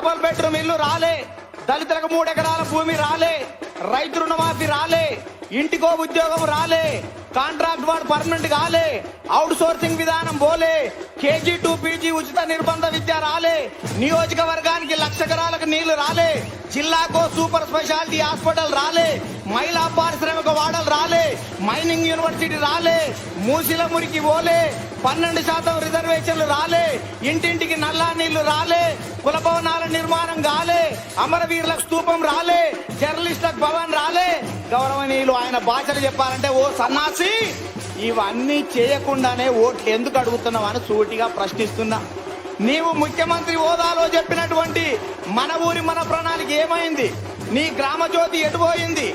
Double bedroom ఇల్లు రాలే, దళితులకు 3 ఎకరాల భూమి రాలే, రైతు రుణమాఫీ రాలే, ఇంటికో ఉద్యోగం రాలే, కాంట్రాక్ట్ వాడు పర్మనెంట్ కాలే, అవుట్ సోర్సింగ్ విధానం పోలే, కేజీ టు పీజీ ఉచిత నిర్బంధ విద్య రాలే, నియోజకవర్గానికి 1,00,000 ఎకరాలకు నీళ్లు రాలే, జిల్లాకో సూపర్ స్పెషాలిటీ హాస్పిటల్ రాలే, మహిళా పారిశ్రామిక వాడలు రాలే, మైనింగ్ యూనివర్సిటీ రాలే, మూసిల మురికి పోలే, 12% రిజర్వేషన్లు రాలే, ఇంటింటికి నల్లా నీళ్లు రాలే, కుల భవనాల నిర్మాణం కాలే, అమరవీరులకు స్తూపం రాలే, జర్నలిస్టులకు భవన్ రాలే. గౌరవనీయులు ఆయన భాషలు చెప్పాలంటే, ఓ సన్నాసి ఇవన్నీ చేయకుండానే ఓట్లు ఎందుకు అడుగుతున్నావు అని సూటిగా ప్రశ్నిస్తున్నా. నీవు ముఖ్యమంత్రి హోదాలో చెప్పినటువంటి మన ఊరి మన ప్రణాళిక ఏమైంది? నీ గ్రామ జ్యోతి ఎటుపోయింది?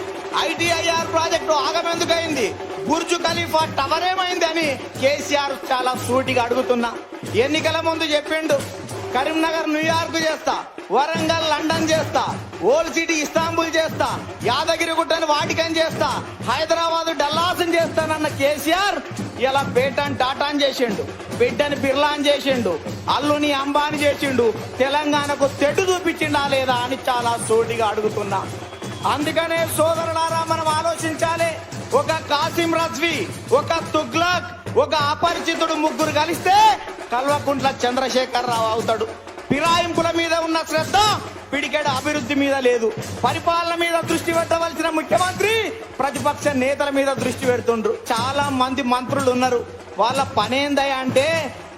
ఐటీఐఆర్ ప్రాజెక్టు ఆగమెందుకైంది? బుర్జు ఖలీఫా టవర్ ఏమైంది అని కేసీఆర్ చాలా సూటిగా అడుగుతున్నా. ఎన్నికల ముందు చెప్పిండు, కరీంనగర్ న్యూయార్క్ చేస్తా, వరంగల్ లండన్ చేస్తా, ఓల్డ్ సిటీ ఇస్తాంబుల్ చేస్తా, యాదగిరిగుట్టని వాటికన్ చేస్తా, హైదరాబాద్ డల్లాస్ చేస్తానన్న కేసీఆర్ ఇలా బేటాన్ టాటాన్ చేసిండు, బిడ్డని బిర్లాన్ చేసిండు, అల్లుని అంబాని చేసిండు. తెలంగాణకు తెడ్డు చూపించిండా లేదా అని చాలా సూటిగా అడుగుతున్నా. అందుకనే సోదరులారా, మనం ఆలోచించాలి. ఒక కాసిం రజ్వీ, ఒక తుగ్లక్, ఒక అపరిచితుడు ముగ్గురు కలిస్తే కల్వకుంట్ల చంద్రశేఖరరావు అవుతాడు. ఫిరాయింపుల మీద ఉన్న శ్రద్ధ పిడికెడు అభివృద్ధి మీద లేదు. పరిపాలన మీద దృష్టి పెట్టవలసిన ముఖ్యమంత్రి ప్రతిపక్ష నేతల మీద దృష్టి పెడుతుండ్రు. చాలా మంది మంత్రులు ఉన్నారు, వాళ్ళ పనేందయ్య అంటే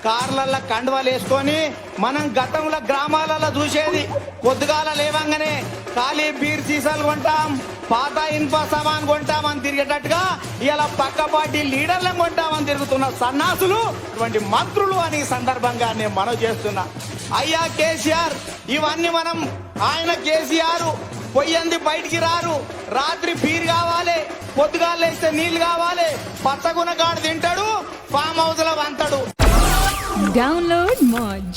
కార్లల్లో కండువాలు వేసుకొని మనం గతంలో గ్రామాలలో చూసేది, పొద్దుగాల లేవంగానే ఖాళీ బీర్ సీసాలు కొంటాం, పాత ఇన్ప సామాన్ కొంటామని తిరిగేటట్టుగా ఇలా పక్క పార్టీ లీడర్లను కొంటామని తిరుగుతున్న సన్నాసులు ఇటువంటి మంత్రులు అని సందర్భంగా నేను మనవి చేస్తున్నా. అయ్యా కేసీఆర్, ఇవన్నీ మనం ఆయన కేసీఆర్ పొయ్యంది బయటికి రారు, రాత్రి బీర్ కావాలి, పొద్దుగాలు వేస్తే నీళ్లు కావాలి, పచ్చగున గాడు తింటాడు, ఫామ్ హౌస్ లో వంతాడు. Download Moj.